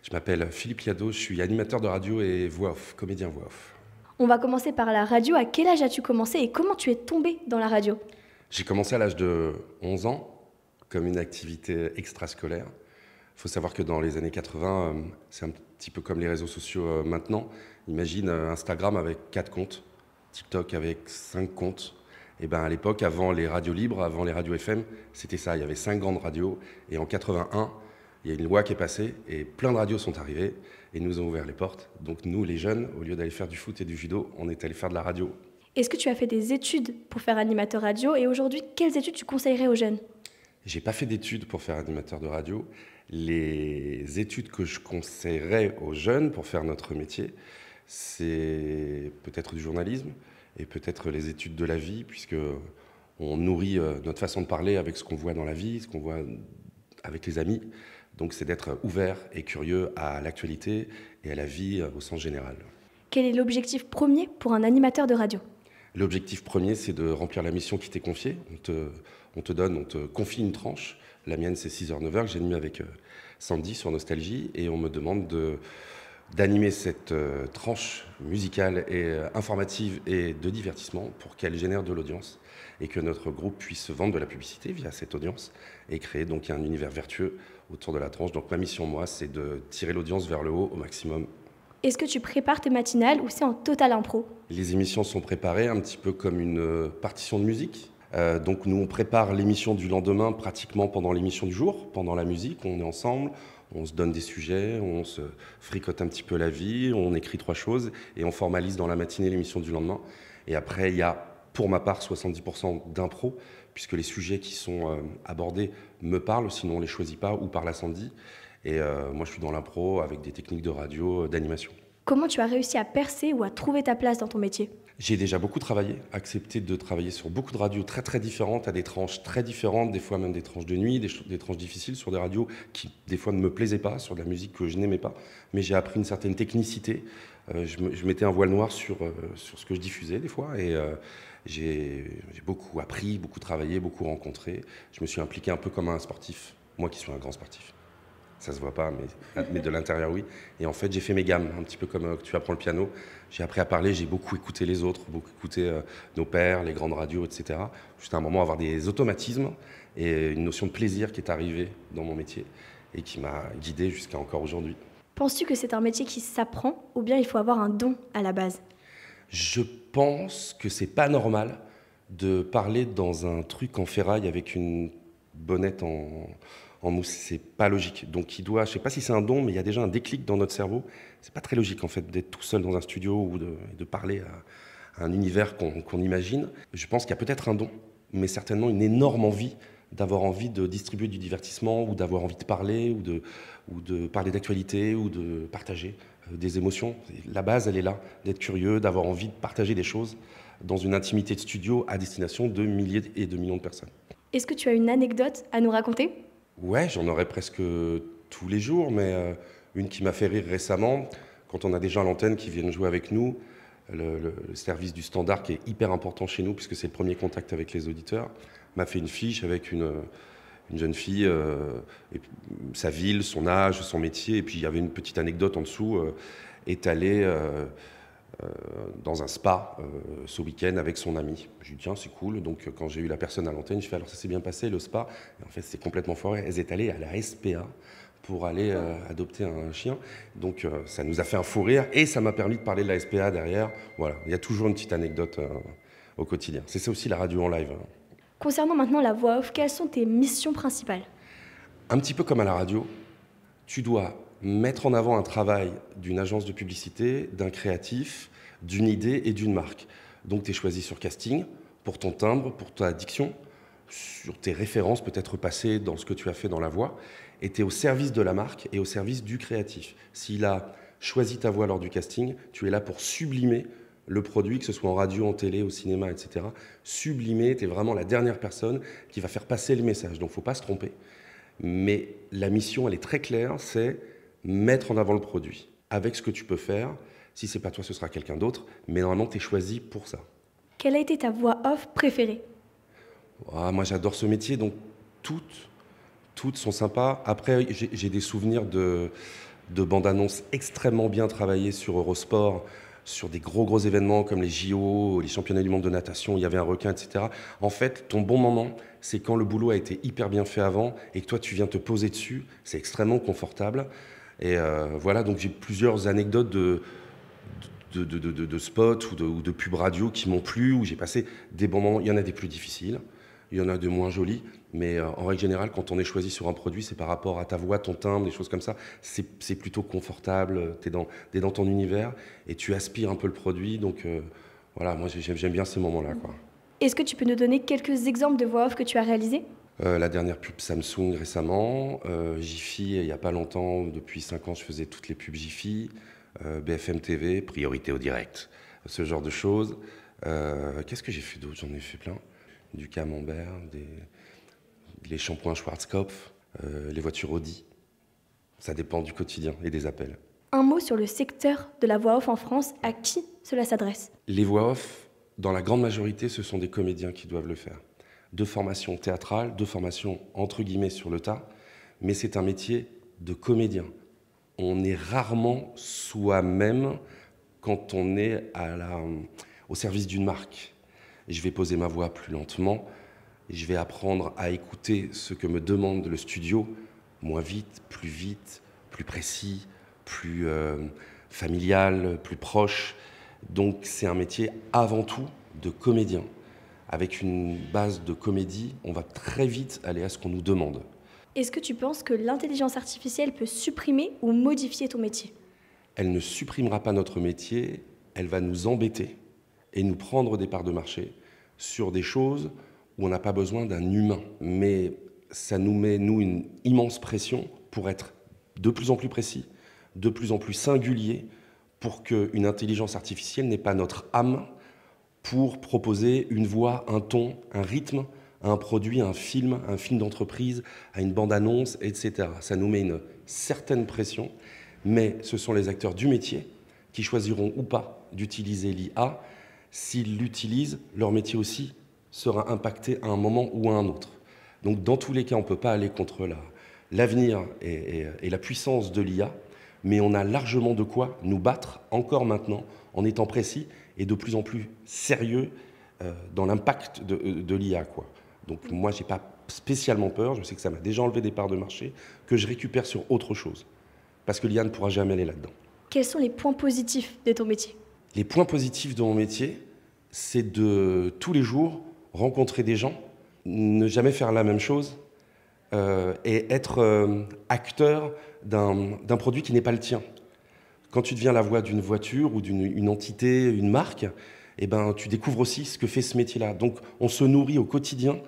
Je m'appelle Philippe Liado, je suis animateur de radio et voix off, comédien voix off. On va commencer par la radio. À quel âge as-tu commencé et comment tu es tombé dans la radio? J'ai commencé à l'âge de 11 ans comme une activité extrascolaire. Il faut savoir que dans les années 80, c'est un petit peu comme les réseaux sociaux maintenant. Imagine Instagram avec 4 comptes, TikTok avec 5 comptes. Et ben à l'époque, avant les radios libres, avant les radios FM, c'était ça. Il y avait 5 grandes radios. Et en 81, il y a une loi qui est passée et plein de radios sont arrivées et nous ont ouvert les portes. Donc nous, les jeunes, au lieu d'aller faire du foot et du judo, on est allé faire de la radio. Est-ce que tu as fait des études pour faire animateur radio et aujourd'hui, quelles études tu conseillerais aux jeunes? J'ai pas fait d'études pour faire animateur de radio. Les études que je conseillerais aux jeunes pour faire notre métier, c'est peut-être du journalisme et peut-être les études de la vie, puisque on nourrit notre façon de parler avec ce qu'on voit dans la vie, ce qu'on voit avec les amis. Donc c'est d'être ouvert et curieux à l'actualité et à la vie au sens général. Quel est l'objectif premier pour un animateur de radio? L'objectif premier, c'est de remplir la mission qui t'est confiée. On te confie une tranche. La mienne, c'est 6h-9h que j'anime avec Sandy sur Nostalgie. Et on me demande d'animer cette tranche musicale et informative et de divertissement pour qu'elle génère de l'audience et que notre groupe puisse vendre de la publicité via cette audience et créer donc un univers vertueux autour de la tranche. Donc ma mission, moi, c'est de tirer l'audience vers le haut au maximum. Est-ce que tu prépares tes matinales ou c'est en total impro? Les émissions sont préparées un petit peu comme une partition de musique. Donc nous, on prépare l'émission du lendemain pratiquement pendant l'émission du jour, pendant la musique, on est ensemble, on se donne des sujets, on se fricote un petit peu la vie, on écrit 3 choses et on formalise dans la matinée l'émission du lendemain. Et après, il y a, pour ma part, 70% d'impro, puisque les sujets qui sont abordés me parlent, sinon on ne les choisit pas, ou par la Sandy. Et moi, je suis dans l'impro avec des techniques de radio, d'animation. Comment tu as réussi à percer ou à trouver ta place dans ton métier? J'ai déjà beaucoup travaillé, accepté de travailler sur beaucoup de radios très très différentes, à des tranches très différentes, des fois même des tranches de nuit, des tranches difficiles, sur des radios qui des fois ne me plaisaient pas, sur de la musique que je n'aimais pas. Mais j'ai appris une certaine technicité. Je mettais un voile noir sur ce que je diffusais des fois et j'ai beaucoup appris, beaucoup travaillé, beaucoup rencontré. Je me suis impliqué un peu comme un sportif, moi qui suis un grand sportif. Ça se voit pas, mais de l'intérieur, oui. Et en fait, j'ai fait mes gammes, un petit peu comme tu apprends le piano. J'ai appris à parler, j'ai beaucoup écouté les autres, beaucoup écouté nos pères, les grandes radios, etc. Jusqu'à un moment, avoir des automatismes et une notion de plaisir qui est arrivée dans mon métier et qui m'a guidé jusqu'à encore aujourd'hui. Penses-tu que c'est un métier qui s'apprend ou bien il faut avoir un don à la base? Je pense que c'est pas normal de parler dans un truc en ferraille avec une bonnette en mousse, c'est pas logique. Donc je sais pas si c'est un don, mais il y a déjà un déclic dans notre cerveau. C'est pas très logique en fait d'être tout seul dans un studio ou de parler à un univers qu'on imagine. Je pense qu'il y a peut-être un don, mais certainement une énorme envie d'avoir envie de distribuer du divertissement ou d'avoir envie de parler ou de parler d'actualité ou de partager des émotions. La base, elle est là, d'être curieux, d'avoir envie de partager des choses dans une intimité de studio à destination de milliers et de millions de personnes. Est-ce que tu as une anecdote à nous raconter? Ouais, j'en aurais presque tous les jours, mais une qui m'a fait rire récemment, quand on a des gens à l'antenne qui viennent jouer avec nous, le service du standard qui est hyper important chez nous, puisque c'est le premier contact avec les auditeurs, m'a fait une fiche avec une jeune fille, et sa ville, son âge, son métier, et puis il y avait une petite anecdote en dessous, étalée dans un spa ce week-end avec son ami. Je lui dis tiens c'est cool, donc quand j'ai eu la personne à l'antenne, je fais alors ça s'est bien passé le spa, et en fait c'est complètement foiré, elles étaient allées à la SPA pour aller adopter un chien, donc ça nous a fait un fou rire et ça m'a permis de parler de la SPA derrière. Voilà, il y a toujours une petite anecdote au quotidien, c'est ça aussi la radio en live. Concernant maintenant la voix off, quelles sont tes missions principales? Un petit peu comme à la radio, tu dois mettre en avant un travail d'une agence de publicité, d'un créatif, d'une idée et d'une marque. Donc tu es choisi sur casting, pour ton timbre, pour ta diction, sur tes références peut-être passées dans ce que tu as fait dans la voix, et tu es au service de la marque et au service du créatif. S'il a choisi ta voix lors du casting, tu es là pour sublimer le produit, que ce soit en radio, en télé, au cinéma, etc. Sublimer, tu es vraiment la dernière personne qui va faire passer le message. Donc il ne faut pas se tromper. Mais la mission, elle est très claire, c'est mettre en avant le produit avec ce que tu peux faire. Si c'est pas toi, ce sera quelqu'un d'autre, mais normalement, tu es choisi pour ça. Quelle a été ta voix off préférée? Moi, j'adore ce métier, donc toutes sont sympas. Après, j'ai des souvenirs de bandes-annonces extrêmement bien travaillées sur Eurosport, sur des gros événements comme les JO, les championnats du monde de natation, il y avait un requin, etc. En fait, ton bon moment, c'est quand le boulot a été hyper bien fait avant et que toi, tu viens te poser dessus. C'est extrêmement confortable. Et voilà, donc j'ai plusieurs anecdotes de spots ou de pubs radio qui m'ont plu, où j'ai passé des bons moments. Il y en a des plus difficiles, il y en a de moins jolis, mais en règle générale, quand on est choisi sur un produit, c'est par rapport à ta voix, ton timbre, des choses comme ça. C'est plutôt confortable, t'es dans ton univers et tu aspires un peu le produit. Donc voilà, moi j'aime bien ces moments-là, quoi. Est-ce que tu peux nous donner quelques exemples de voix off que tu as réalisées? La dernière pub Samsung récemment, Jiffy il n'y a pas longtemps, depuis 5 ans je faisais toutes les pubs Jiffy, BFM TV, priorité au direct, ce genre de choses. Qu'est-ce que j'ai fait d'autre? J'en ai fait plein. Du camembert, les shampoings Schwarzkopf, les voitures Audi. Ça dépend du quotidien et des appels. Un mot sur le secteur de la voix off en France, à qui cela s'adresse? Les voix off, dans la grande majorité, ce sont des comédiens qui doivent le faire. De formation théâtrale, de formation entre guillemets sur le tas, mais c'est un métier de comédien. On est rarement soi-même quand on est au service d'une marque. Je vais poser ma voix plus lentement, je vais apprendre à écouter ce que me demande le studio, moins vite, plus précis, plus familial, plus proche. Donc c'est un métier avant tout de comédien. Avec une base de comédie, on va très vite aller à ce qu'on nous demande. Est-ce que tu penses que l'intelligence artificielle peut supprimer ou modifier ton métier? Elle ne supprimera pas notre métier, elle va nous embêter et nous prendre des parts de marché sur des choses où on n'a pas besoin d'un humain. Mais ça nous met, nous, une immense pression pour être de plus en plus précis, de plus en plus singulier, pour qu'une intelligence artificielle n'ait pas notre âme pour proposer une voix, un ton, un rythme à un produit, à un film d'entreprise, à une bande-annonce, etc. Ça nous met une certaine pression, mais ce sont les acteurs du métier qui choisiront ou pas d'utiliser l'IA. S'ils l'utilisent, leur métier aussi sera impacté à un moment ou à un autre. Donc dans tous les cas, on ne peut pas aller contre l'avenir et la puissance de l'IA, mais on a largement de quoi nous battre encore maintenant en étant précis et de plus en plus sérieux dans l'impact de l'IA, quoi. Donc moi, je n'ai pas spécialement peur, je sais que ça m'a déjà enlevé des parts de marché, que je récupère sur autre chose, parce que l'IA ne pourra jamais aller là-dedans. Quels sont les points positifs de ton métier? Les points positifs de mon métier, c'est de tous les jours rencontrer des gens, ne jamais faire la même chose et être acteur d'un produit qui n'est pas le tien. Quand tu deviens la voix d'une voiture ou d'une entité, une marque, eh ben, tu découvres aussi ce que fait ce métier-là. Donc on se nourrit au quotidien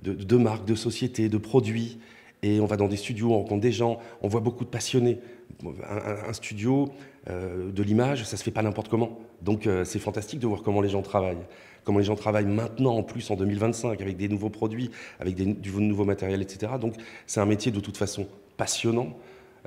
de marques, de sociétés, de produits. Et on va dans des studios, on rencontre des gens, on voit beaucoup de passionnés. Un studio de l'image, ça se fait pas n'importe comment. Donc c'est fantastique de voir comment les gens travaillent. Comment les gens travaillent maintenant, en plus, en 2025, avec des nouveaux produits, avec du nouveau matériel, etc. Donc c'est un métier de toute façon passionnant,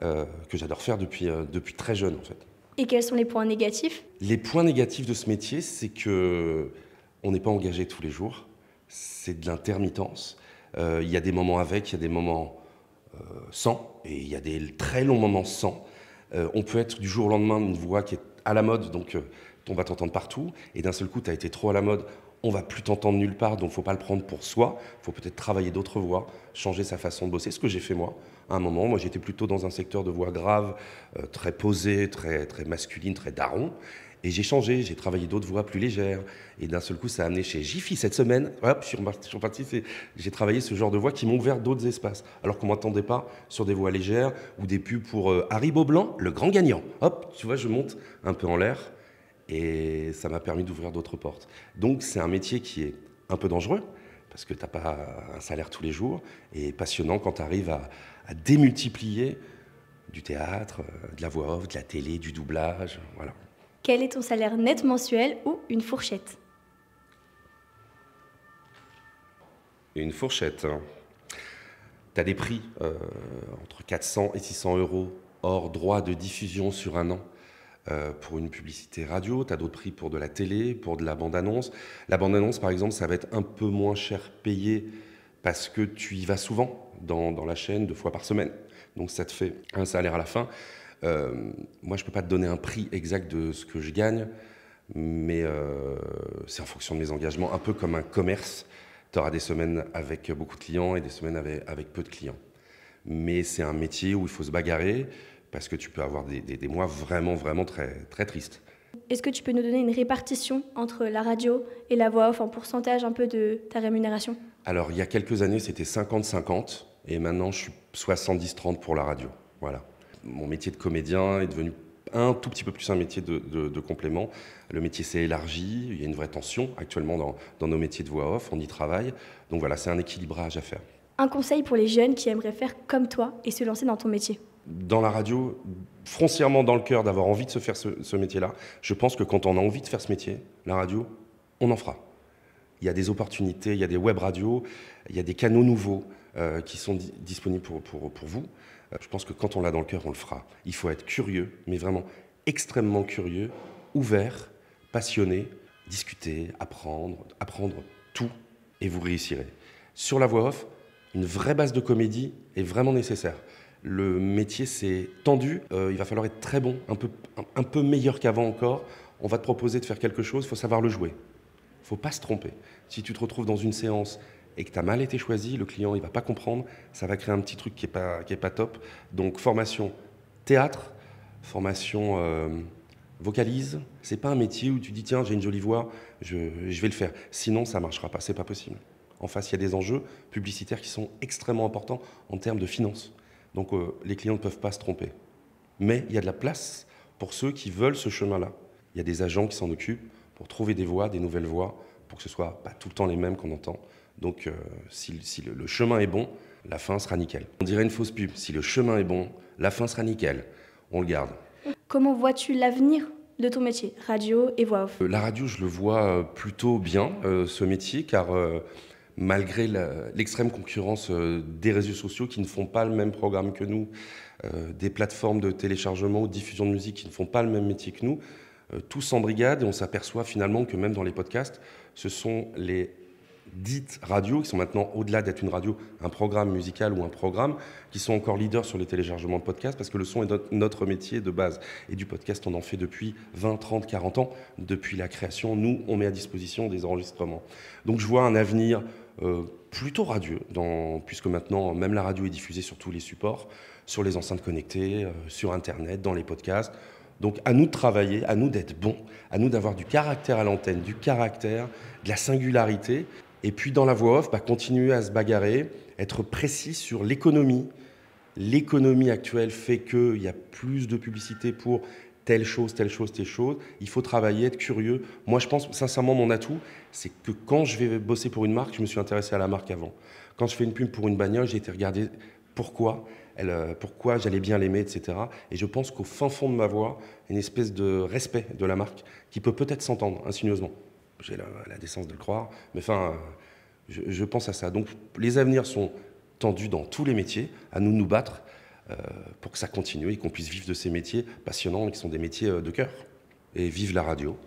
que j'adore faire depuis très jeune, en fait. Et quels sont les points négatifs? Les points négatifs de ce métier, c'est que on n'est pas engagé tous les jours. C'est de l'intermittence. Il y a des moments avec, il y a des moments sans, et il y a des très longs moments sans. On peut être du jour au lendemain une voix qui est à la mode, donc on va t'entendre partout, et d'un seul coup, tu as été trop à la mode, on va plus t'entendre nulle part, donc il ne faut pas le prendre pour soi, il faut peut-être travailler d'autres voix, changer sa façon de bosser, ce que j'ai fait moi. À un moment, moi j'étais plutôt dans un secteur de voix grave, très posée, très masculine, très daron, et j'ai changé, j'ai travaillé d'autres voix plus légères, et d'un seul coup ça a amené chez Jiffy cette semaine, hop, je suis reparti, j'ai travaillé ce genre de voix qui m'ont ouvert d'autres espaces, alors qu'on ne m'attendait pas sur des voix légères, ou des pubs pour Haribo Blanc, le grand gagnant. Hop, tu vois, je monte un peu en l'air, et ça m'a permis d'ouvrir d'autres portes. Donc c'est un métier qui est un peu dangereux, parce que tu n'as pas un salaire tous les jours, et passionnant quand tu arrives à démultiplier du théâtre, de la voix off, de la télé, du doublage, voilà. Quel est ton salaire net mensuel ou une fourchette? Une fourchette. Tu as des prix entre 400 et 600 euros hors droit de diffusion sur un an. Pour une publicité radio, tu as d'autres prix pour de la télé, pour de la bande-annonce. La bande-annonce, par exemple, ça va être un peu moins cher payé parce que tu y vas souvent dans la chaîne 2 fois par semaine. Donc ça te fait un salaire à la fin. Moi, je ne peux pas te donner un prix exact de ce que je gagne, mais c'est en fonction de mes engagements, un peu comme un commerce. Tu auras des semaines avec beaucoup de clients et des semaines avec peu de clients. Mais c'est un métier où il faut se bagarrer parce que tu peux avoir des mois vraiment, vraiment très, très tristes. Est-ce que tu peux nous donner une répartition entre la radio et la voix off en pourcentage un peu de ta rémunération? Alors, il y a quelques années, c'était 50-50 et maintenant, je suis 70-30 pour la radio. Voilà. Mon métier de comédien est devenu un tout petit peu plus un métier de complément. Le métier s'est élargi, il y a une vraie tension actuellement dans nos métiers de voix off, on y travaille. Donc voilà, c'est un équilibrage à faire. Un conseil pour les jeunes qui aimeraient faire comme toi et se lancer dans ton métier? Dans la radio, foncièrement dans le cœur d'avoir envie de se faire ce métier-là, je pense que quand on a envie de faire ce métier, la radio, on en fera. Il y a des opportunités, il y a des web radios, il y a des canaux nouveaux qui sont disponibles pour vous. Je pense que quand on l'a dans le cœur, on le fera. Il faut être curieux, mais vraiment extrêmement curieux, ouvert, passionné, discuter, apprendre tout, et vous réussirez. Sur la voix off, une vraie base de comédie est vraiment nécessaire. Le métier, c'est tendu, il va falloir être très bon, un peu meilleur qu'avant encore. On va te proposer de faire quelque chose, il faut savoir le jouer. Il ne faut pas se tromper. Si tu te retrouves dans une séance et que tu as mal été choisi, le client il va pas comprendre, ça va créer un petit truc qui est pas top. Donc formation théâtre, formation vocalise, c'est pas un métier où tu dis tiens j'ai une jolie voix, je vais le faire. Sinon ça marchera pas, c'est pas possible. En face il y a des enjeux publicitaires qui sont extrêmement importants en termes de finances. Donc les clients ne peuvent pas se tromper. Mais il y a de la place pour ceux qui veulent ce chemin-là. Il y a des agents qui s'en occupent pour trouver des voix, des nouvelles voix, pour que ce soit pas tout le temps les mêmes qu'on entend. Donc si le chemin est bon, la fin sera nickel. On dirait une fausse pub, si le chemin est bon, la fin sera nickel. On le garde. Comment vois-tu l'avenir de ton métier, radio et voix off? La radio, je le vois plutôt bien, ce métier, car malgré l'extrême concurrence des réseaux sociaux qui ne font pas le même programme que nous, des plateformes de téléchargement ou de diffusion de musique qui ne font pas le même métier que nous, tous s'embrigadent et on s'aperçoit finalement que même dans les podcasts, ce sont les dites radios, qui sont maintenant au-delà d'être une radio, un programme musical ou un programme, qui sont encore leaders sur les téléchargements de podcasts, parce que le son est notre métier de base. Et du podcast, on en fait depuis 20, 30, 40 ans. Depuis la création, nous, on met à disposition des enregistrements. Donc je vois un avenir plutôt radieux, puisque maintenant, même la radio est diffusée sur tous les supports, sur les enceintes connectées, sur Internet, dans les podcasts. Donc à nous de travailler, à nous d'être bons, à nous d'avoir du caractère à l'antenne, du caractère, de la singularité. Et puis dans la voix off, continuer à se bagarrer, être précis sur l'économie. L'économie actuelle fait qu'il y a plus de publicité pour telle chose, telle chose, telle chose. Il faut travailler, être curieux. Moi, je pense, sincèrement, mon atout, c'est que quand je vais bosser pour une marque, je me suis intéressé à la marque avant. Quand je fais une pub pour une bagnole, j'ai été regarder pourquoi j'allais bien l'aimer, etc. Et je pense qu'au fin fond de ma voix, il y a une espèce de respect de la marque qui peut peut-être s'entendre insinueusement. J'ai la décence de le croire, mais enfin, je pense à ça. Donc les avenirs sont tendus dans tous les métiers, à nous de nous battre pour que ça continue et qu'on puisse vivre de ces métiers passionnants et qui sont des métiers de cœur. Et vive la radio.